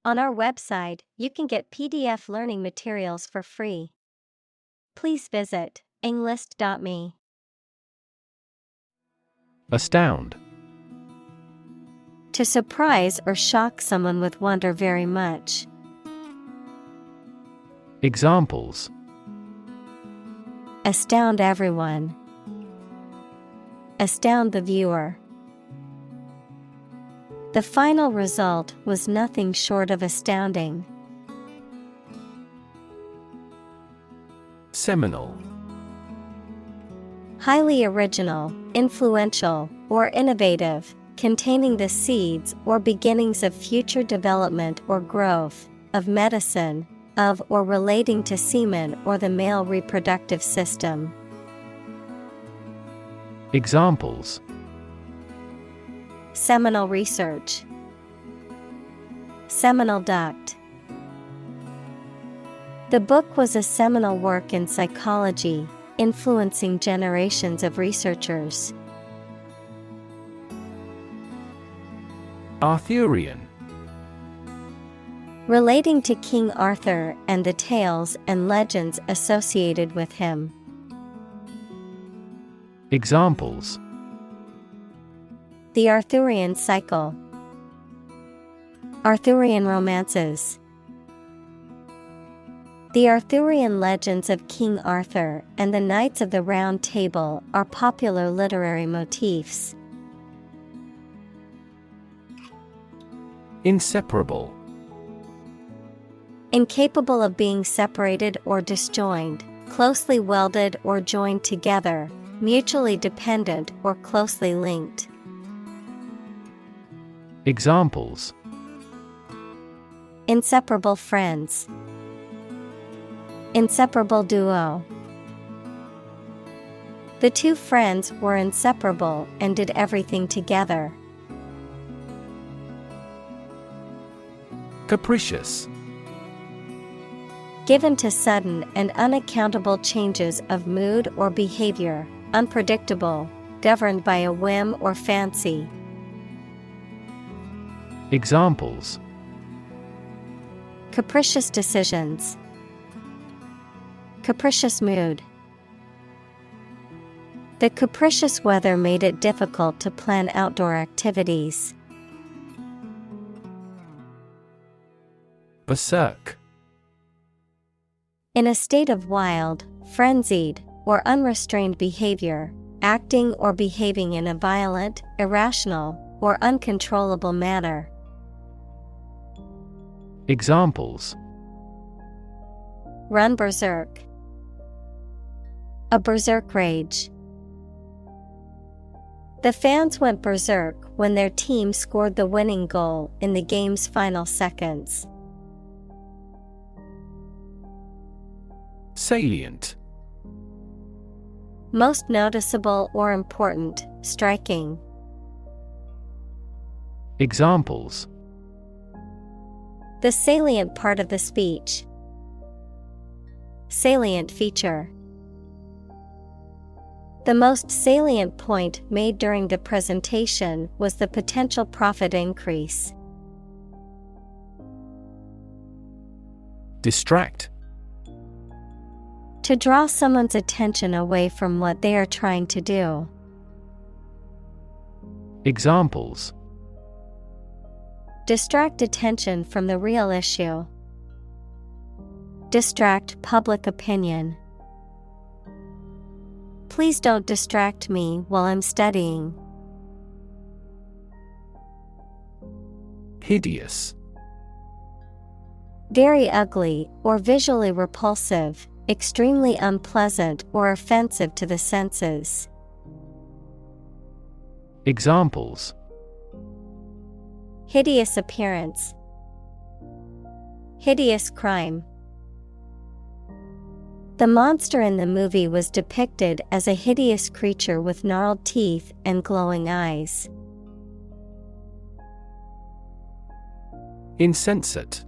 On our website, you can get PDF learning materials for free. Please visit englist.me. Astound. To surprise or shock someone with wonder very much. Examples: Astound everyone. Astound the viewer. The final result was nothing short of astounding. Seminal. Highly original, influential, or innovative, containing the seeds or beginnings of future development or growth, of medicine, of or relating to semen or the male reproductive system. Examples: Seminal research. Seminal duct. The book was a seminal work in psychology, influencing generations of researchers. Arthurian. Relating to King Arthur and the tales and legends associated with him. Examples: The Arthurian cycle. Arthurian romances. The Arthurian legends of King Arthur and the Knights of the Round Table are popular literary motifs. Inseparable. Incapable of being separated or disjoined, closely welded or joined together, mutually dependent or closely linked. Examples: Inseparable friends. Inseparable duo. The two friends were inseparable and did everything together. Capricious. Given to sudden and unaccountable changes of mood or behavior, unpredictable, governed by a whim or fancy. Examples: Capricious decisions. Capricious mood. The capricious weather made it difficult to plan outdoor activities. Berserk. In a state of wild, frenzied, or unrestrained behavior, acting or behaving in a violent, irrational, or uncontrollable manner. Examples: Run berserk. A berserk rage. The fans went berserk when their team scored the winning goal in the game's final seconds. Salient. Most noticeable or important, striking. Examples: The salient part of the speech. Salient feature. The most salient point made during the presentation was the potential profit increase. Distract. To draw someone's attention away from what they are trying to do. Examples: Distract attention from the real issue. Distract public opinion. Please don't distract me while I'm studying. Hideous. Very ugly or visually repulsive, extremely unpleasant or offensive to the senses. Examples: Hideous appearance. Hideous crime. The monster in the movie was depicted as a hideous creature with gnarled teeth and glowing eyes. Insensate.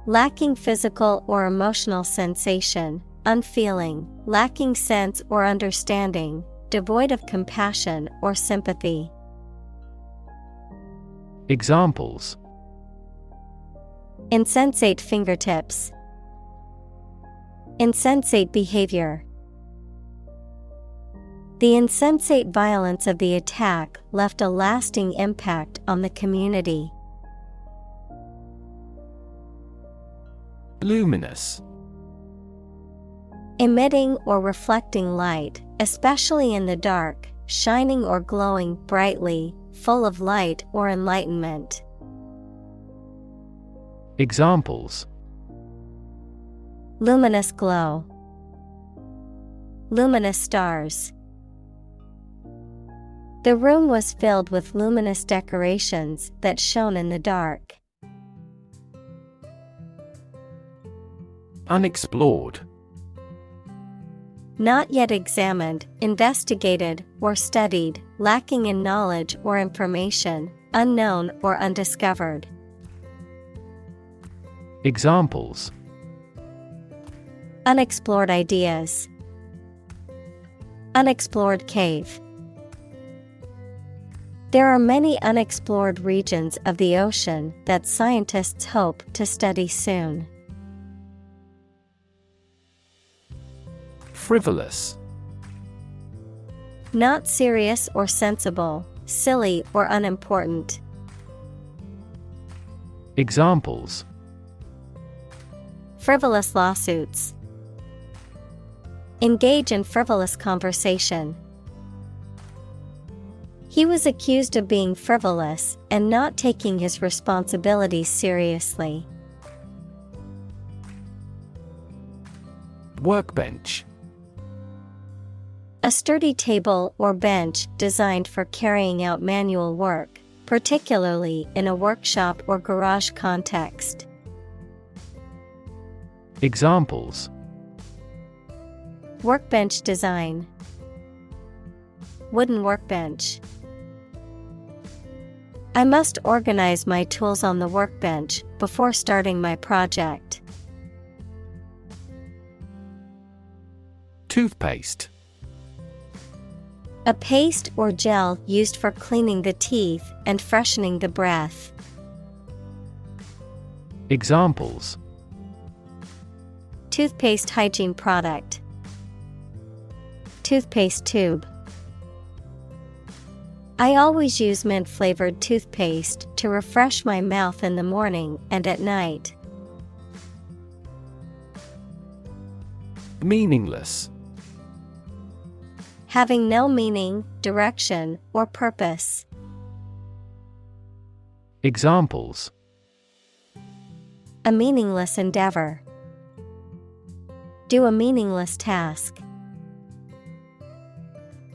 Lacking physical or emotional sensation, unfeeling, lacking sense or understanding, devoid of compassion or sympathy. Examples: Insensate fingertips. Insensate behavior. The insensate violence of the attack left a lasting impact on the community. Luminous. Emitting or reflecting light, especially in the dark, shining or glowing brightly, full of light or enlightenment. Examples: Luminous glow. Luminous stars. The room was filled with luminous decorations that shone in the dark. Unexplored. Not yet examined, investigated, or studied, lacking in knowledge or information, unknown or undiscovered. Examples: Unexplored ideas. Unexplored cave. There are many unexplored regions of the ocean that scientists hope to study soon. Frivolous. Not serious or sensible, silly or unimportant. Examples: Frivolous lawsuits. Engage in frivolous conversation. He was accused of being frivolous and not taking his responsibilities seriously. Workbench. A sturdy table or bench designed for carrying out manual work, particularly in a workshop or garage context. Examples: Workbench design. Wooden workbench. I must organize my tools on the workbench before starting my project. Toothpaste. A paste or gel used for cleaning the teeth and freshening the breath. Examples: Toothpaste hygiene product. Toothpaste tube. I always use mint-flavored toothpaste to refresh my mouth in the morning and at night. Meaningless. Having no meaning, direction, or purpose. Examples: A meaningless endeavor. Do a meaningless task.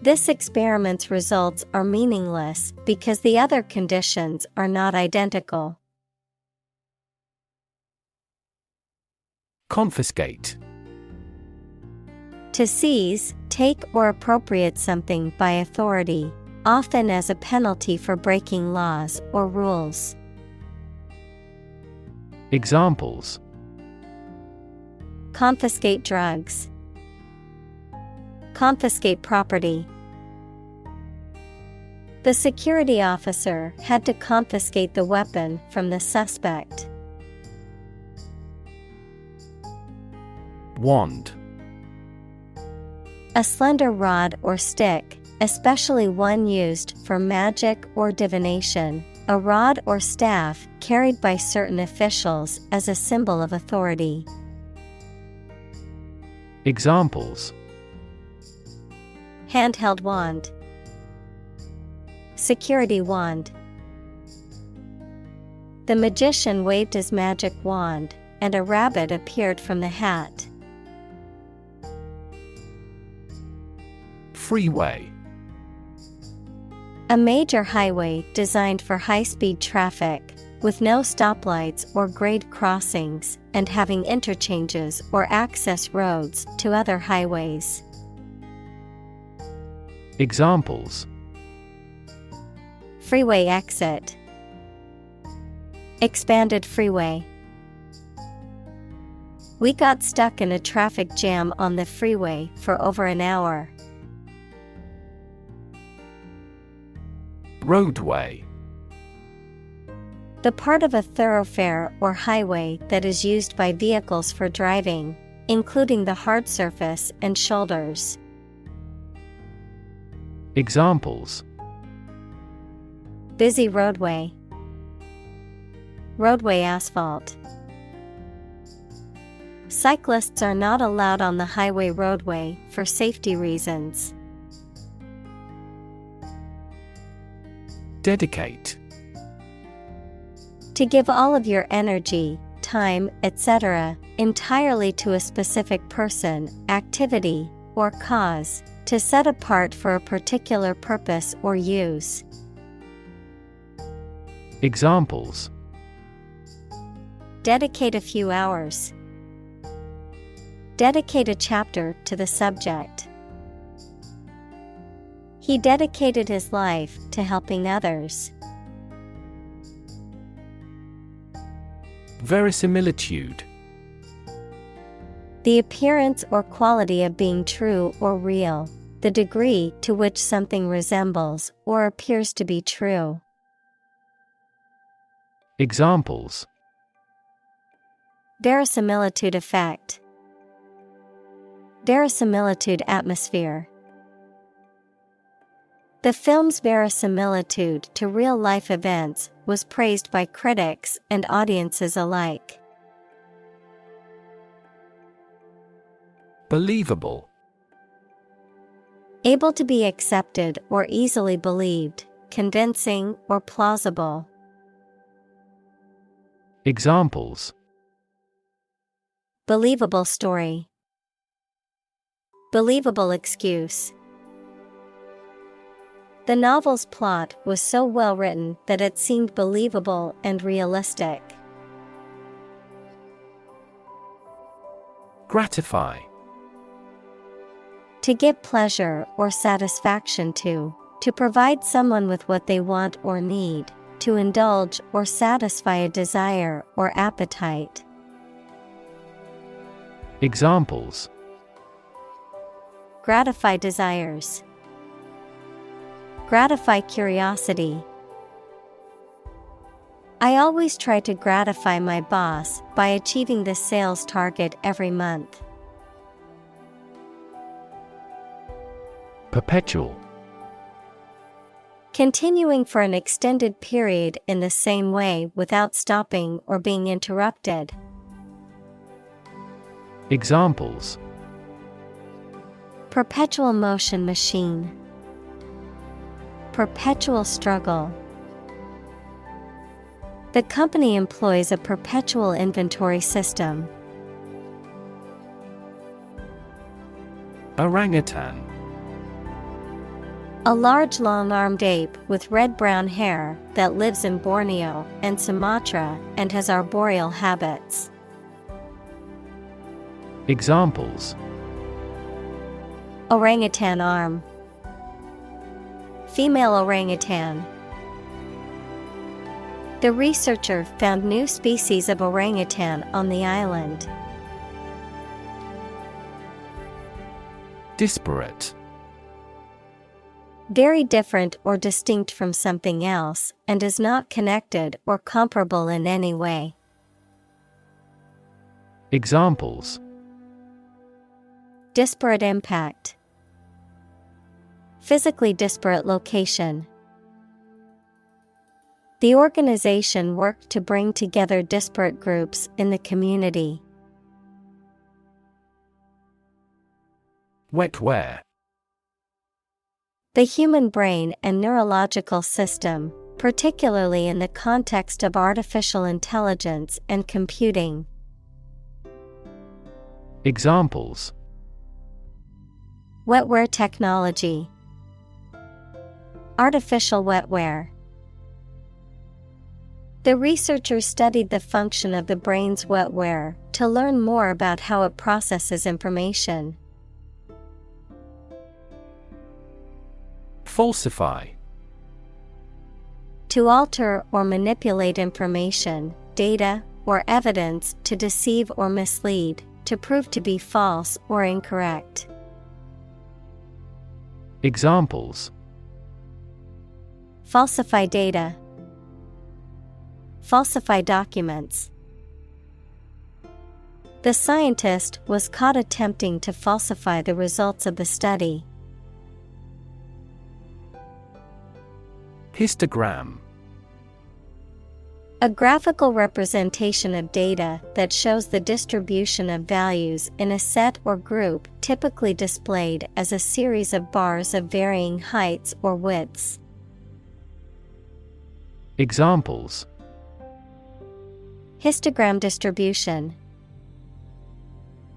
This experiment's results are meaningless because the other conditions are not identical. Confiscate. To seize, take or appropriate something by authority, often as a penalty for breaking laws or rules. Examples: Confiscate drugs. Confiscate property. The security officer had to confiscate the weapon from the suspect. Wand. A slender rod or stick, especially one used for magic or divination, a rod or staff carried by certain officials as a symbol of authority. Examples: Handheld wand. Security wand. The magician waved his magic wand, and a rabbit appeared from the hat. Freeway. A major highway designed for high-speed traffic, with no stoplights or grade crossings, and having interchanges or access roads to other highways. Examples: Freeway exit. Expanded freeway. We got stuck in a traffic jam on the freeway for over an hour. Roadway. The part of a thoroughfare or highway that is used by vehicles for driving, including the hard surface and shoulders. Examples: Busy roadway. Roadway asphalt. Cyclists are not allowed on the highway roadway for safety reasons. Dedicate. To give all of your energy, time, etc., entirely to a specific person, activity, or cause, to set apart for a particular purpose or use. Examples: Dedicate a few hours. Dedicate a chapter to the subject. He dedicated his life to helping others. Verisimilitude. The appearance or quality of being true or real, the degree to which something resembles or appears to be true. Examples: Verisimilitude effect. Verisimilitude atmosphere. The film's verisimilitude to real-life events was praised by critics and audiences alike. Believable. Able to be accepted or easily believed, convincing or plausible. Examples: Believable story. Believable excuse. The novel's plot was so well written that it seemed believable and realistic. Gratify. To give pleasure or satisfaction to provide someone with what they want or need, to indulge or satisfy a desire or appetite. Examples: Gratify desires. Gratify curiosity. I always try to gratify my boss by achieving the sales target every month. Perpetual. Continuing for an extended period in the same way without stopping or being interrupted. Examples: Perpetual motion machine. Perpetual struggle. The company employs a perpetual inventory system. Orangutan. A large long-armed ape with red-brown hair that lives in Borneo and Sumatra and has arboreal habits. Examples: Orangutan arm. Female orangutan. The researcher found new species of orangutan on the island. Disparate. Very different or distinct from something else, and is not connected or comparable in any way. Examples: Disparate impact. Physically disparate location. The organization worked to bring together disparate groups in the community. Wetware. The human brain and neurological system, particularly in the context of artificial intelligence and computing. Examples: Wetware technology. Artificial wetware. The researchers studied the function of the brain's wetware to learn more about how it processes information. Falsify. To alter or manipulate information, data, or evidence to deceive or mislead, to prove to be false or incorrect. Examples: Falsify data. falsify documents. The scientist was caught attempting to falsify the results of the study. Histogram. A graphical representation of data that shows the distribution of values in a set or group, typically displayed as a series of bars of varying heights or widths. Examples: histogram distribution,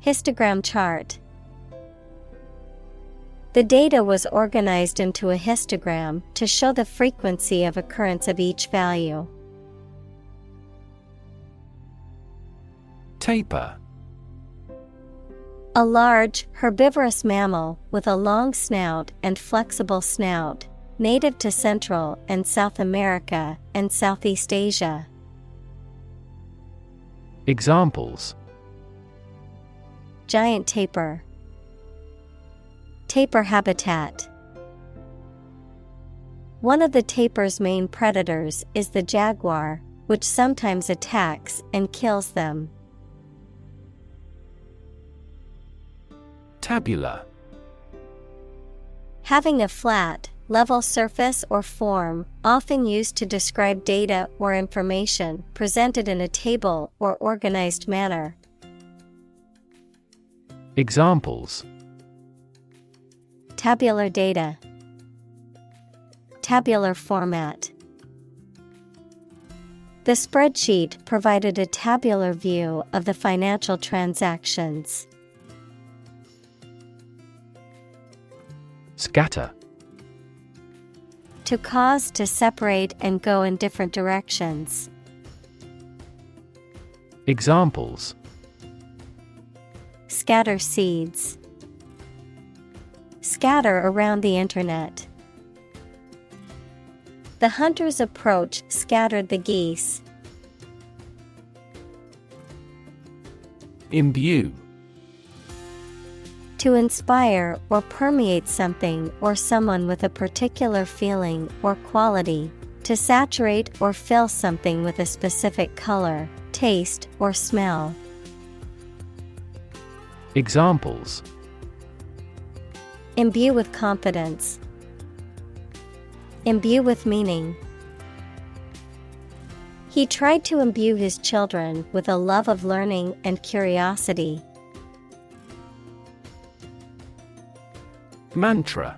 histogram chart. The data was organized into a histogram to show the frequency of occurrence of each value. Tapir. A large, herbivorous mammal with a long snout and flexible snout, native to Central and South America and Southeast Asia. Examples: giant tapir, tapir habitat. One of the tapir's main predators is the jaguar, which sometimes attacks and kills them. Tabular. Having a flat, level surface or form, often used to describe data or information presented in a table or organized manner. Examples: tabular data, tabular format. The spreadsheet provided a tabular view of the financial transactions. Scatter. To cause to separate and go in different directions. Examples: scatter seeds, scatter around the internet. The hunter's approach scattered the geese. Imbue. To inspire or permeate something or someone with a particular feeling or quality. To saturate or fill something with a specific color, taste, or smell. Examples: imbue with confidence, imbue with meaning. He tried to imbue his children with a love of learning and curiosity. Mantra.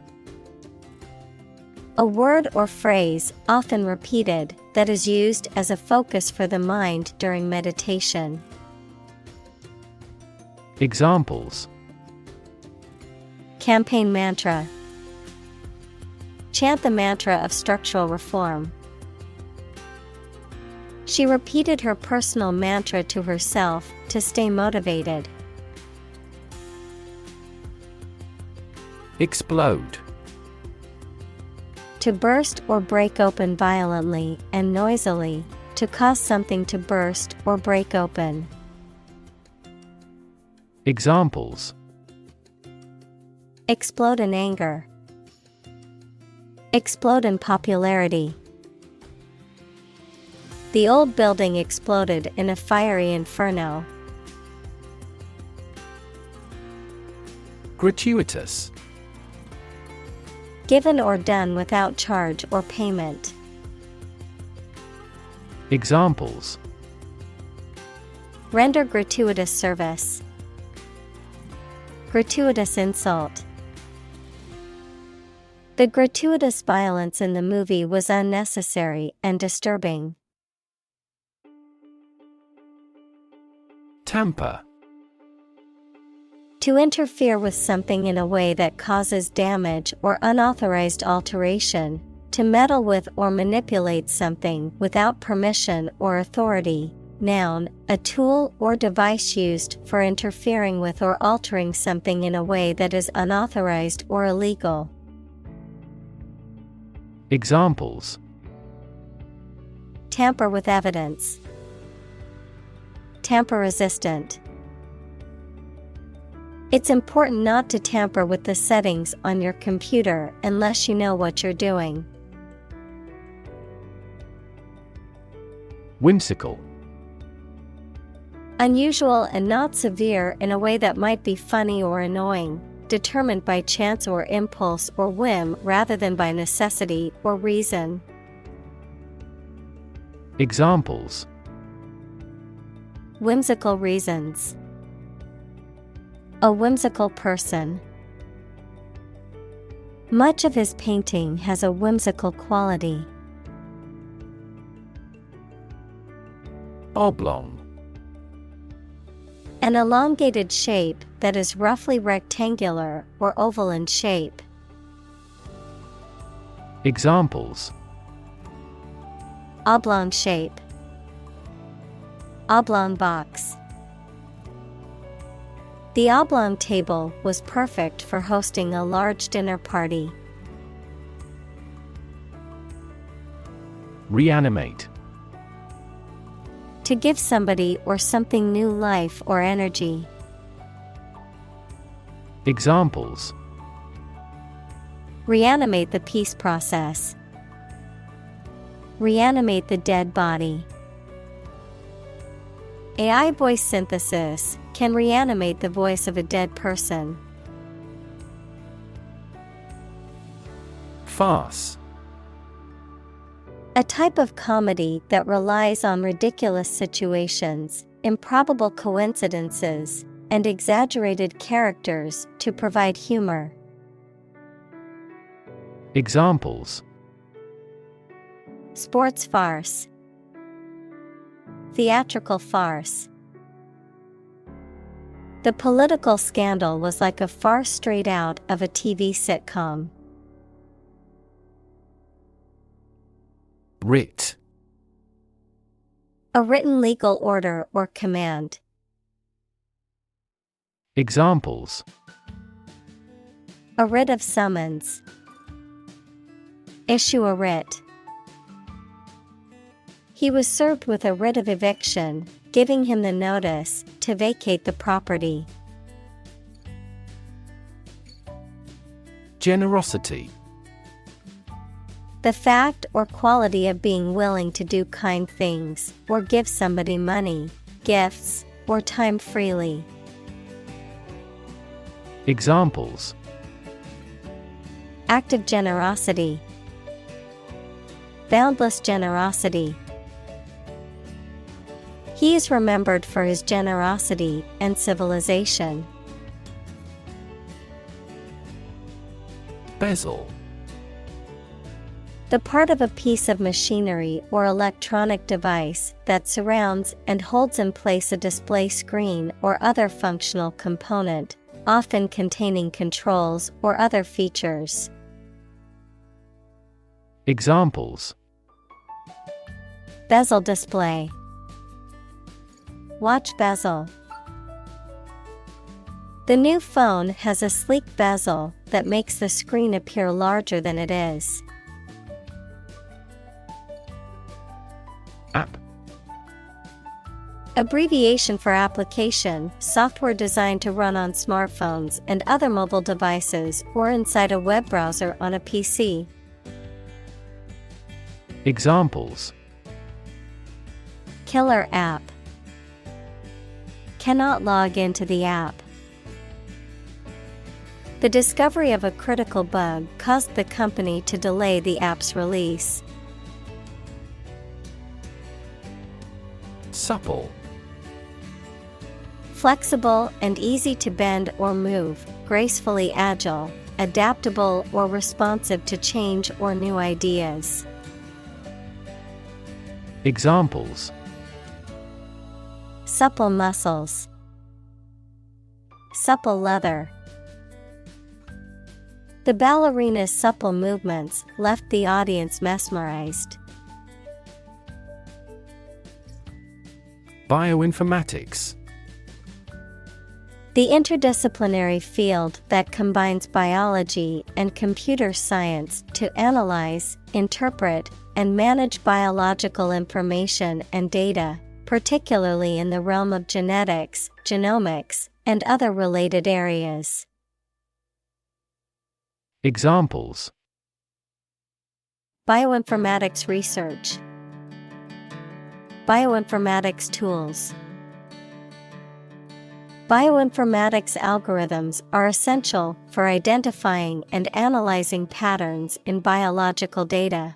A word or phrase, often repeated, that is used as a focus for the mind during meditation. Examples: campaign mantra. Chant the mantra of structural reform. She repeated her personal mantra to herself to stay motivated. Explode. To burst or break open violently and noisily, to cause something to burst or break open. Examples: explode in anger, explode in popularity. The old building exploded in a fiery inferno. Gratuitous. Given or done without charge or payment. Examples: render gratuitous service, gratuitous insult. The gratuitous violence in the movie was unnecessary and disturbing. Tamper. To interfere with something in a way that causes damage or unauthorized alteration. To meddle with or manipulate something without permission or authority. Noun, a tool or device used for interfering with or altering something in a way that is unauthorized or illegal. Examples: tamper with evidence, tamper resistant. It's important not to tamper with the settings on your computer unless you know what you're doing. Whimsical. Unusual and not severe in a way that might be funny or annoying, determined by chance or impulse or whim rather than by necessity or reason. Examples: Whimsical reasons. A whimsical person. Much of his painting has a whimsical quality. Oblong. An elongated shape that is roughly rectangular or oval in shape. Examples: Oblong shape. Oblong box. The oblong table was perfect for hosting a large dinner party. Reanimate. To give somebody or something new life or energy. Examples: Reanimate the peace process. Reanimate the dead body. AI voice synthesis can reanimate the voice of a dead person. Farce. A type of comedy that relies on ridiculous situations, improbable coincidences, and exaggerated characters to provide humor. Examples: Sports farce. Theatrical farce. The political scandal was like a farce straight out of a TV sitcom. Writ. A written legal order or command. Examples: A writ of summons. Issue a writ. He was served with a writ of eviction, giving him the notice to vacate the property. Generosity. The fact or quality of being willing to do kind things, or give somebody money, gifts, or time freely. Examples: Act of generosity. Boundless generosity. He is remembered for his generosity and civilization. Bezel. The part of a piece of machinery or electronic device that surrounds and holds in place a display screen or other functional component, often containing controls or other features. Examples: Bezel display. Watch bezel. The new phone has a sleek bezel that makes the screen appear larger than it is. App. Abbreviation for application, software designed to run on smartphones and other mobile devices or inside a web browser on a PC. Examples: Killer app. Cannot log into the app. The discovery of a critical bug caused the company to delay the app's release. Supple. Flexible and easy to bend or move, gracefully agile, adaptable or responsive to change or new ideas. Examples: Supple muscles. Supple leather. The ballerina's supple movements left the audience mesmerized. Bioinformatics. The interdisciplinary field that combines biology and computer science to analyze, interpret, and manage biological information and data, particularly in the realm of genetics, genomics, and other related areas. Examples: Bioinformatics research. Bioinformatics tools. Bioinformatics algorithms are essential for identifying and analyzing patterns in biological data.